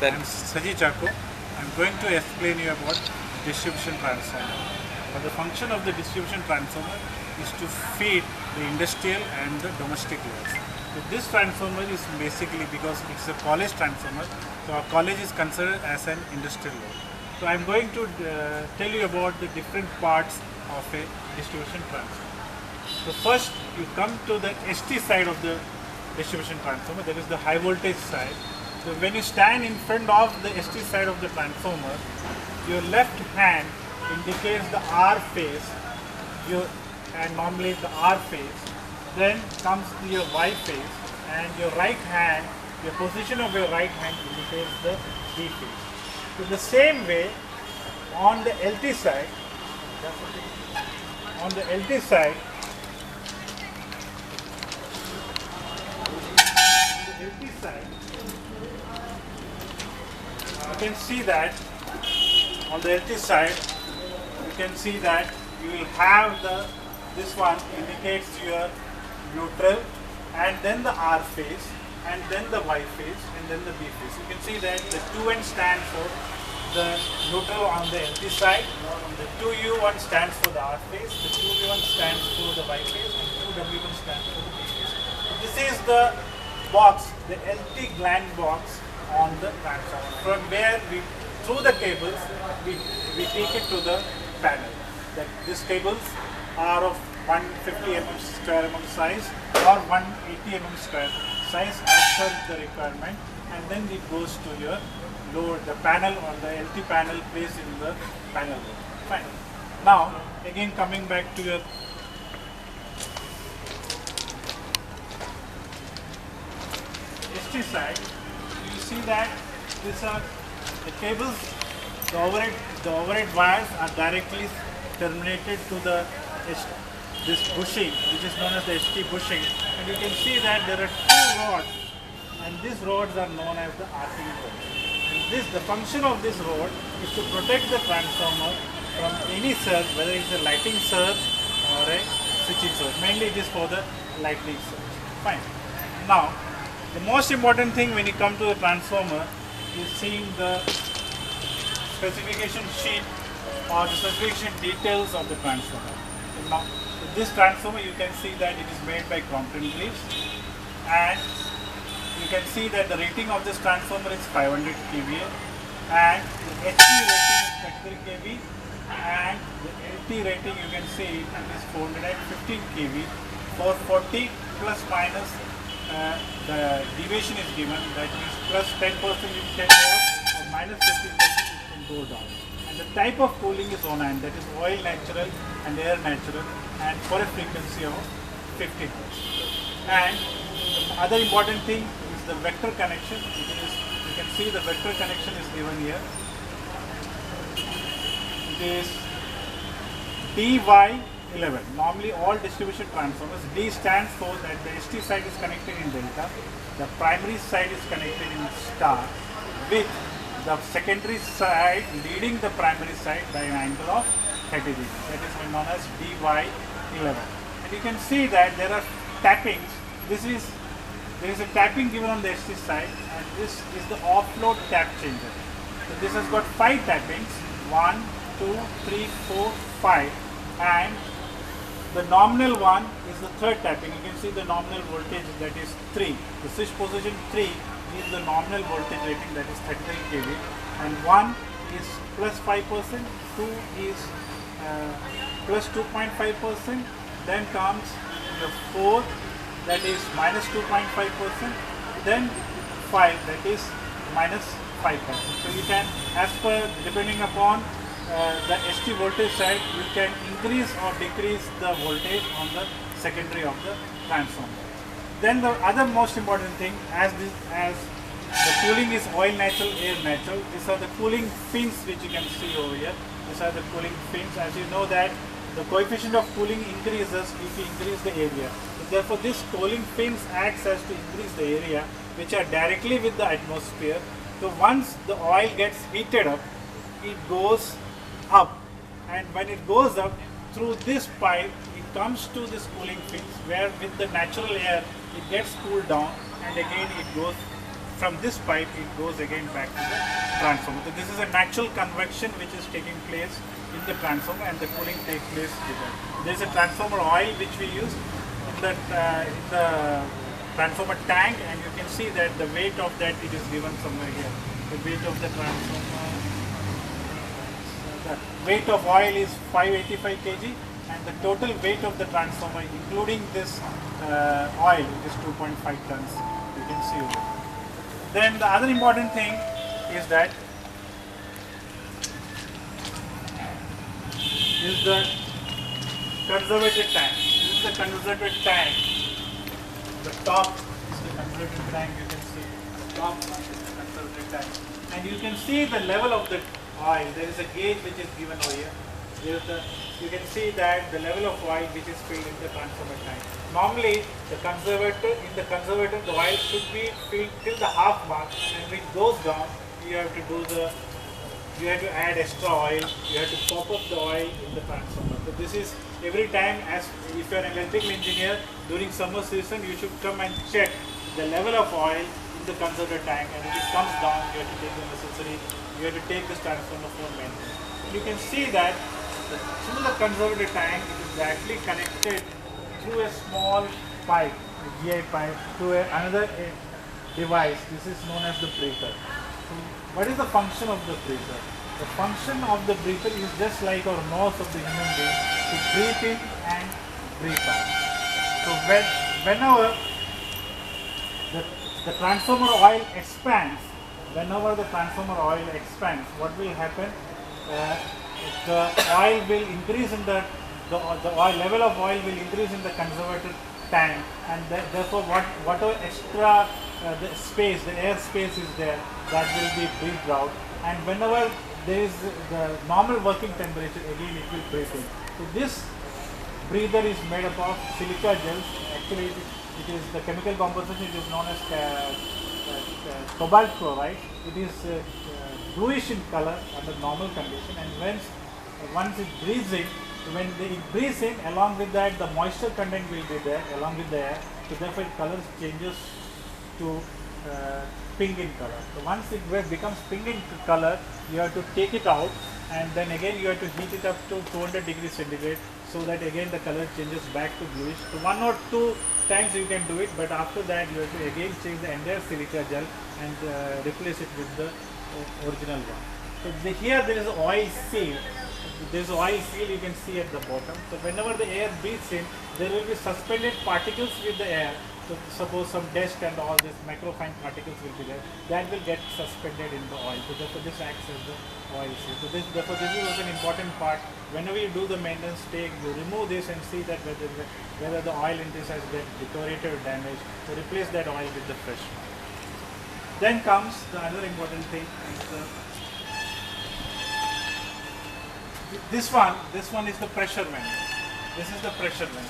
I'm Saji Chako. I'm going to explain you about distribution transformer. But the function of the distribution transformer is to feed the industrial and the domestic loads. So this transformer is basically, because it's a college transformer, so our college is considered as an industrial load. So I'm going to tell you about the different parts of a distribution transformer. So first you come to the ST side of the distribution transformer, that is the high voltage side. So when you stand in front of the ST side of the transformer, your left hand indicates the R phase, and normally the R phase. Then comes your Y phase, and your right hand, your position of your right hand indicates the D phase. So the same way on the LT side, you can see that on the LT side, you can see that you will have this one indicates your neutral, and then the R phase, and then the Y phase, and then the B phase. You can see that the 2N stands for the neutral on the LT side, the 2U1 stands for the R phase, the 2V1 stands for the Y phase, and 2W1 stands for the B phase. So this is the box, the LT gland box on the transformer, from where we, through the cables, we take it to the panel. These cables are of 150 square mm size or 180 mm square size as per the requirement, and then it goes to your load, the panel or the LT panel placed in the panel load. Fine. Now again coming back to your ST side, you see that these are the cables, the overhead wires are directly terminated to this bushing, which is known as the ST bushing, and you can see that there are two rods, and these rods are known as the arcing rods. And the function of this rod is to protect the transformer from any surge, whether it's a lighting surge or a switching surge. Mainly it is for the lightning surge. Fine. Now, the most important thing when you come to the transformer is seeing the specification sheet or the specification details of the transformer. Now, this transformer, you can see that it is made by Crompton Greaves, and you can see that the rating of this transformer is 500 kVA, and the HP rating is 33 kV, and the LT rating you can see it is 415 kV. For 40 plus minus, the deviation is given, that is plus 10% it can go or minus 15% it can go down. And the type of cooling is O9, that is oil natural and air natural, and for a frequency of 50 Hz. And the other important thing is the vector connection. You can see the vector connection is given here. It is DY11. Normally all distribution transformers, D stands for that the ST side is connected in delta, the primary side is connected in star, with the secondary side leading the primary side by an angle of 30 degrees. That is known as DY11. And you can see that there are tappings. There is a tapping given on the ST side, and this is the offload tap changer. So this has got 5 tappings, 1, 2, 3, 4, 5, and the nominal one is the third tapping. You can see the nominal voltage, that is 3. The switch position 3 is the nominal voltage rating, that is 33 kV, and 1 is plus 5%, 2 is plus 2.5%, then comes the 4, that is minus 2.5%, then 5, that is minus 5%. So you can, as per depending upon the ST voltage side, you can increase or decrease the voltage on the secondary of the transformer. Then the other most important thing, as the cooling is oil natural, air natural, these are the cooling fins which you can see over here. These are the cooling fins. As you know that the coefficient of cooling increases if you increase the area. So therefore, this cooling fins acts as to increase the area, which are directly with the atmosphere. So once the oil gets heated up, it goes up, and when it goes up through this pipe, it comes to this cooling fins, where with the natural air it gets cooled down, and again it goes from this pipe it goes again back to the transformer. So this is a natural convection which is taking place in the transformer, and the cooling takes place here. There is a transformer oil which we use in the transformer tank, and you can see that the weight of that it is given somewhere here. The weight of the transformer, the weight of oil is 585 kg, and the total weight of the transformer including this oil is 2.5 tons. You can see over. Then the other important thing is that is the conservator tank. This is the conservator tank. The top is the conservator tank. You can see the top is the conservator tank, and you can see the level of the oil. There is a gauge which is given over here. You can see that the level of oil which is filled in the transformer tank. Normally, the conservator the oil should be filled till the half mark, and when it goes down, you have to add extra oil. You have to top up the oil in the transformer. So this is every time, as if you are an electrical engineer, during summer season you should come and check the level of oil in the conservator tank, and if it comes down, you have to take the necessary. You have to take this transformer for maintenance. And you can see that through the conservator tank, it is actually connected through a small pipe, a GI pipe, to another device. This is known as the breather. So what is the function of the breather? The function of the breather is just like our nose of the human being, to breathe in and breathe out. So whenever the transformer oil expands, what will happen? The oil will increase in the oil level of oil will increase in the conservator tank, and therefore whatever extra the air space is there, that will be breathed out, and whenever there is the normal working temperature, again it will breathe in. So this breather is made up of silica gels. Actually it is the chemical composition, it is known as cobalt chloride. It is bluish in color under normal condition, and once it breathes in, it breathes in, along with that the moisture content will be there along with the air, so therefore it color changes to pink in color. So once it becomes pink in color, you have to take it out, and then again you have to heat it up to 200 degrees centigrade, so that again the color changes back to bluish. So 1 or 2 times you can do it, but after that you have to again change the entire silica gel and replace it with the original one. So here there is an oil seal. There is an oil seal you can see at the bottom. So whenever the air breathes in, there will be suspended particles with the air. So suppose some dust and all these microfine particles will be there. That will get suspended in the oil. So therefore this acts as the oil seal. So this is also an important part. Whenever you do the maintenance take, you remove this and see that whether the oil in this has been deteriorated or damaged. So replace that oil with the fresh one. Then comes the other important thing is this one is the pressure vent. This is the pressure vent.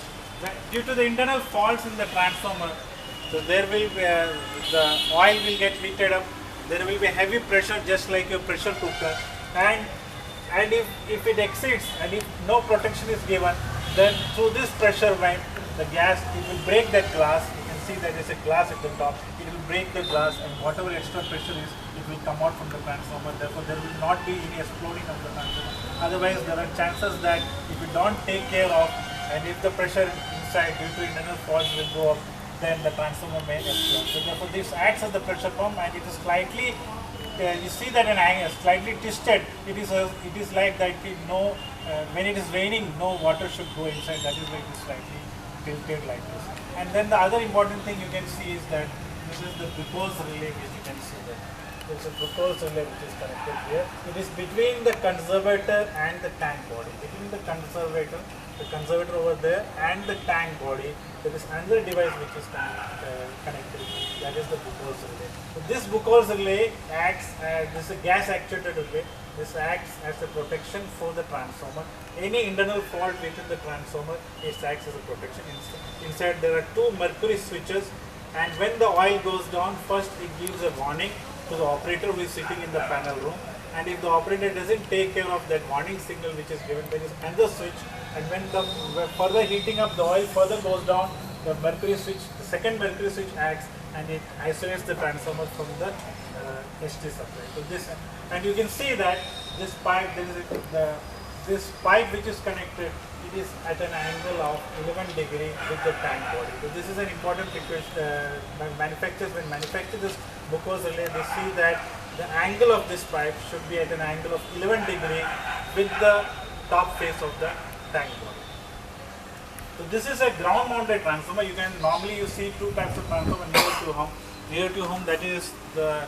Due to the internal faults in the transformer, so there will be the oil will get heated up. There will be heavy pressure, just like your pressure cooker, and if it exceeds and if no protection is given, then through this pressure vent, the gas, it will break that glass. You can see that there is a glass at the top. It will break the glass, and whatever extra pressure is, it will come out from the transformer. Therefore, there will not be any exploding of the transformer. Otherwise, there are chances that if you don't take care of, and if the pressure inside due to internal faults will go up, then the transformer may explode. So therefore, this acts as the pressure pump, and it is slightly, you see that an angle slightly twisted. It is like that. When it is raining, no water should go inside. That is why it is slightly tilted like this. And then the other important thing you can see is that this is the glucose relay, which you can see that. There is a glucose relay which is connected here. It is between the conservator and the tank body. Between the conservator over there, and the tank body, there is another device which is connected. That is the glucose relay. So this glucose relay acts as, this is a gas actuated relay. This acts as a protection for the transformer. Any internal fault within the transformer, it acts as a protection. Inside there are 2 mercury switches, and when the oil goes down, first it gives a warning to the operator who is sitting in the panel room, and if the operator doesn't take care of that warning signal which is given, there is another switch, and when the further heating up, the oil further goes down, the mercury switch, the second mercury switch acts, and it isolates the transformer from the HT supply. So this, and you can see that this pipe, this pipe which is connected, it is at an angle of 11 degree with the tank body. So this is an important request. Manufacturers, when manufacture this Buchholz relay, they see that the angle of this pipe should be at an angle of 11 degree with the top face of the tank body. So this is a ground mounted transformer. You can normally you see two types of transformer near to home. Near to home, that is the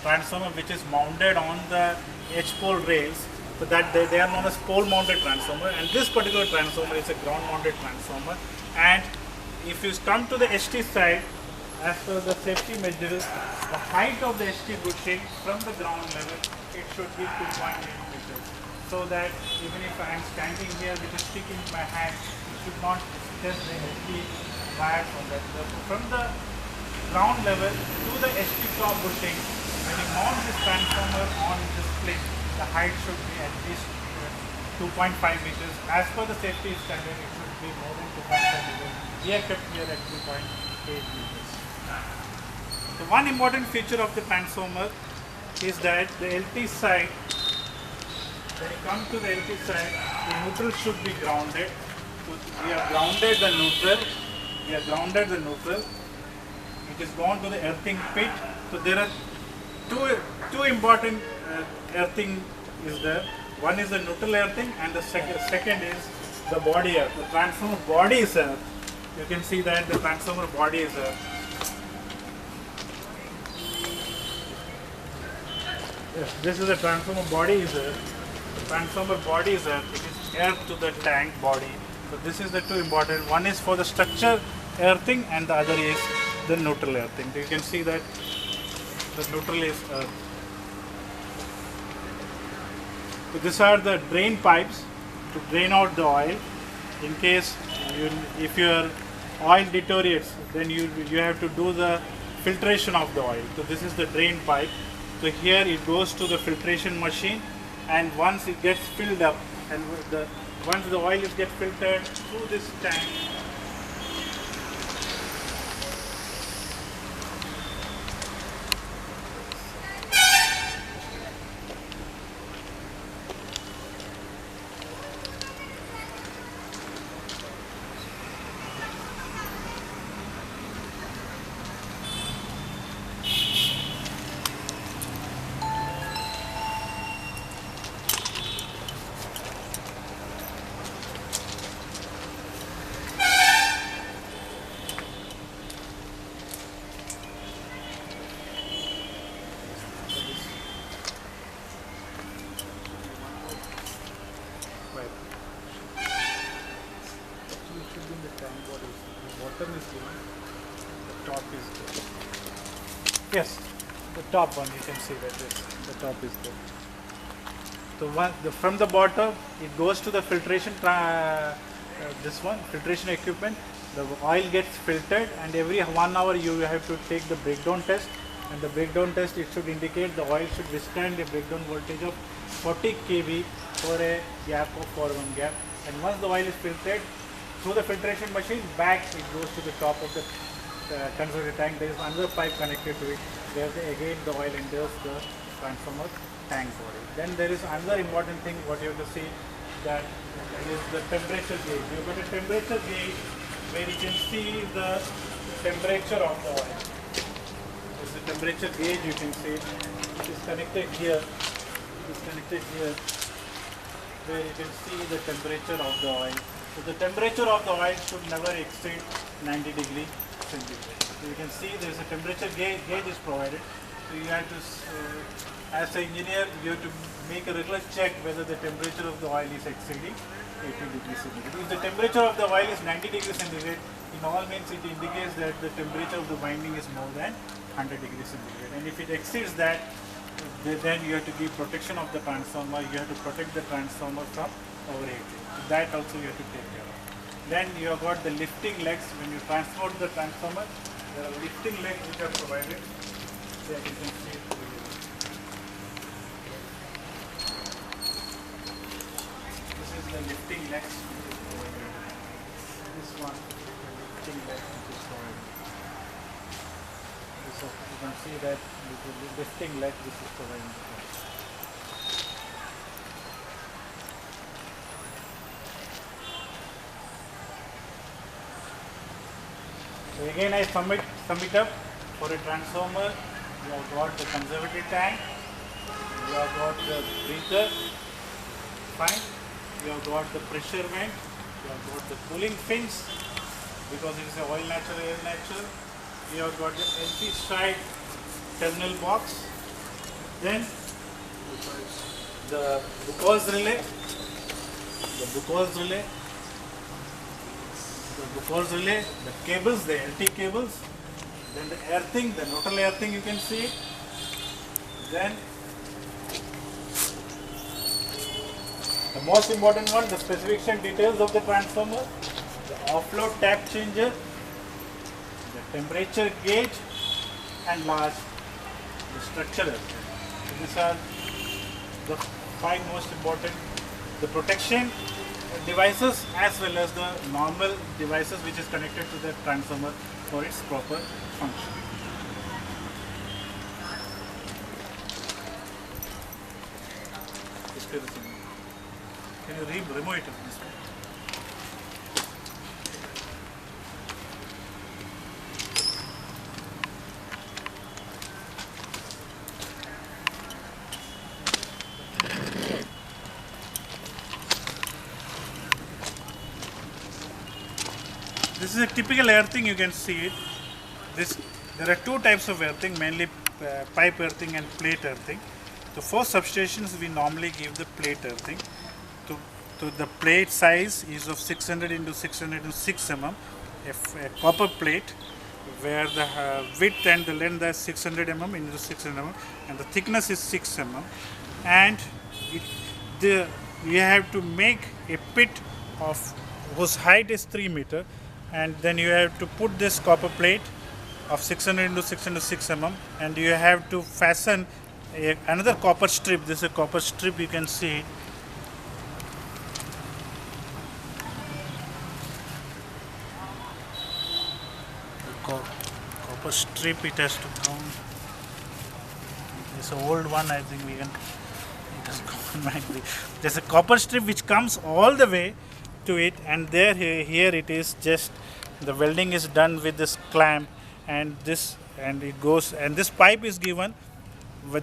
transformer which is mounted on the H-pole rails. So that they are known as pole mounted transformer, and this particular transformer is a ground mounted transformer. And if you come to the HT side, as per the safety measures, the height of the HT bushing from the ground level, it should be 2.8 meters. So that even if I am standing here with a stick in my hand, it should not test the HT wire from that. From the ground level to the HT top bushing, when you mount this transformer on this plate, the height should be at least 2.5 meters. As per the safety standard, it should be more than 2.5 meters. We are kept here at 2.8 meters. So one important feature of the transformer is that the LT side, when you come to the LT side, the neutral should be grounded. So we have grounded the neutral. We have grounded the neutral. It is gone to the earthing pit. So there are two important earthing is there. One is the neutral earthing, and the second is the body earth. The transformer body is earth. You can see that the transformer body is earth. Yes, this is the transformer body is earth. The transformer body is earth. It is earth to the tank body. So this is the two important. One is for the structure earthing, and the other is the neutral earthing. You can see that the neutral is earth. So these are the drain pipes to drain out the oil. In case if your oil deteriorates, then you have to do the filtration of the oil. So this is the drain pipe. So here it goes to the filtration machine, and once it gets filled up, and once the oil is get filtered through this tank, yes, the top one you can see that the top is there. So from the bottom it goes to the filtration, this one filtration equipment. The oil gets filtered, and every 1 hour you have to take the breakdown test. And the breakdown test, it should indicate the oil should withstand a breakdown voltage of 40 kV for a gap of 4-1 gap. And once the oil is filtered through the filtration machine, back it goes to the top of the converter tank. There is another pipe connected to it. There again the oil enters the transformer tank body. Then there is another important thing what you have to see, that is the temperature gauge. You have got a temperature gauge where you can see the temperature of the oil. This is the temperature gauge, you can see. It is connected here. It is connected here, where you can see the temperature of the oil. So the temperature of the oil should never exceed 90 degrees centigrade. So you can see there is a temperature gauge is provided. So you have to, as an engineer, you have to make a regular check whether the temperature of the oil is exceeding 80 degrees centigrade. If the temperature of the oil is 90 degrees centigrade, in all means it indicates that the temperature of the winding is more than 100 degrees centigrade. And if it exceeds that, then you have to give protection of the transformer. You have to protect the transformer from overheating. So that also you have to take care of. Then you have got the lifting legs. When you transport the transformer, there are lifting legs which are provided. There you can see. This is the lifting legs. This one, the lifting leg which is provided. So you can see that with the lifting leg this is providing the power. So again I sum it up. For a transformer, you have got the conservative tank, you have got the breather, fine, you have got the pressure vent, you have got the cooling fins, because it is a oil natural, air natural, you have got the empty side terminal box, then the Buchholz relay, the cables, the LT cables, then the earthing, the neutral earthing you can see it, then the most important one, the specification details of the transformer, the offload tap changer, the temperature gauge, and last the structure. So these are the 5 most important, the protection devices as well as the normal devices which is connected to the transformer for its proper function. Can you remove it this way? This is a typical earthing, you can see it. There are 2 types of earthing, mainly pipe earthing and plate earthing. So for substations we normally give the plate earthing. To the plate size is of 600 into 606 mm, a copper plate where the width and the length is 600 mm into 600 mm and the thickness is 6 mm, and you have to make a pit of whose height is 3 meter, and then you have to put this copper plate of 600 into 606 mm, and you have to fasten another copper strip. This is a copper strip, you can see. Copper strip, it has to come. It's an old one, I think we can. There's a copper strip which comes all the way to it, and here it is, just the welding is done with this clamp, and it goes, and this pipe is given.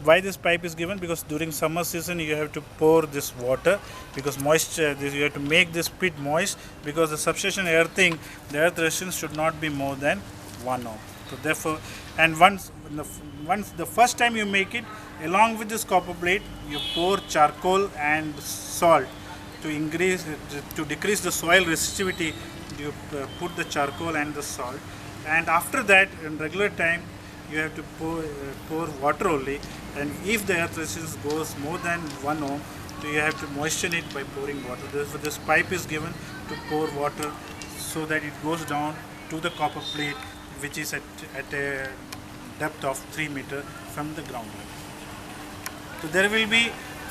Why this pipe is given? Because during summer season you have to pour this water, because moisture, you have to make this pit moist, because the substation earthing, the earth resistance should not be more than 1 ohm. So therefore, and once the first time you make it, along with this copper plate you pour charcoal and salt to decrease the soil resistivity. You put the charcoal and the salt, and after that in regular time you have to pour water only, and if the earth resistance goes more than 1 ohm, so you have to moisten it by pouring water. Therefore this pipe is given to pour water so that it goes down to the copper plate, which is at a depth of 3 meter from the ground level. So there will be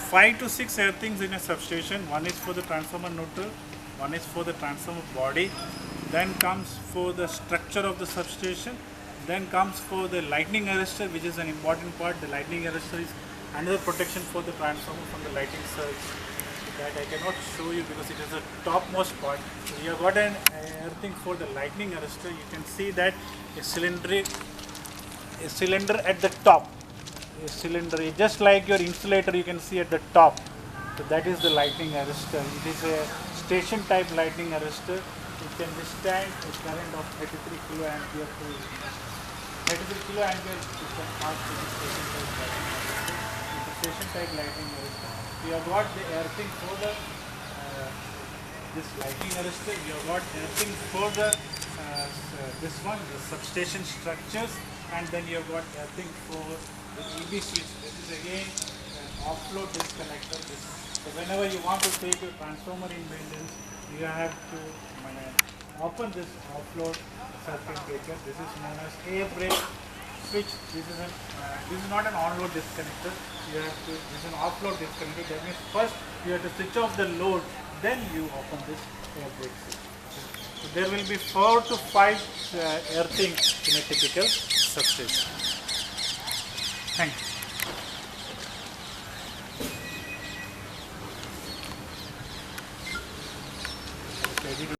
5 to 6 earthings in a substation. One is for the transformer neutral, one is for the transformer body, then comes for the structure of the substation, then comes for the lightning arrestor, which is an important part. The lightning arrestor is another protection for the transformer from the lightning surge. That I cannot show you because it is the topmost part. So you have got an earthing for the lightning arrestor. You can see that a cylinder at the top. A cylinder, just like your insulator, you can see at the top. So that is the lightning arrestor. It is a station type lightning arrestor. It can withstand a current of 33 kiloampere to 33 kiloampere. You can pass to the station type lightning arrestor. It's a station type lightning arrestor. We have got the earthing for the this lightning arrestor. We have got earthing for the this one, the substation structures, and then you have got earthing for the EB switch. This is again an offload disconnector. So whenever you want to take a transformer in maintenance, you have to open this offload circuit breaker. This is known as air brake switch. This is not an on-load disconnector. This is an offload disconnector. That means first you have to switch off the load, then you open this air brake switch. So there will be 4 to 5 earthings in a typical substation. Thanks.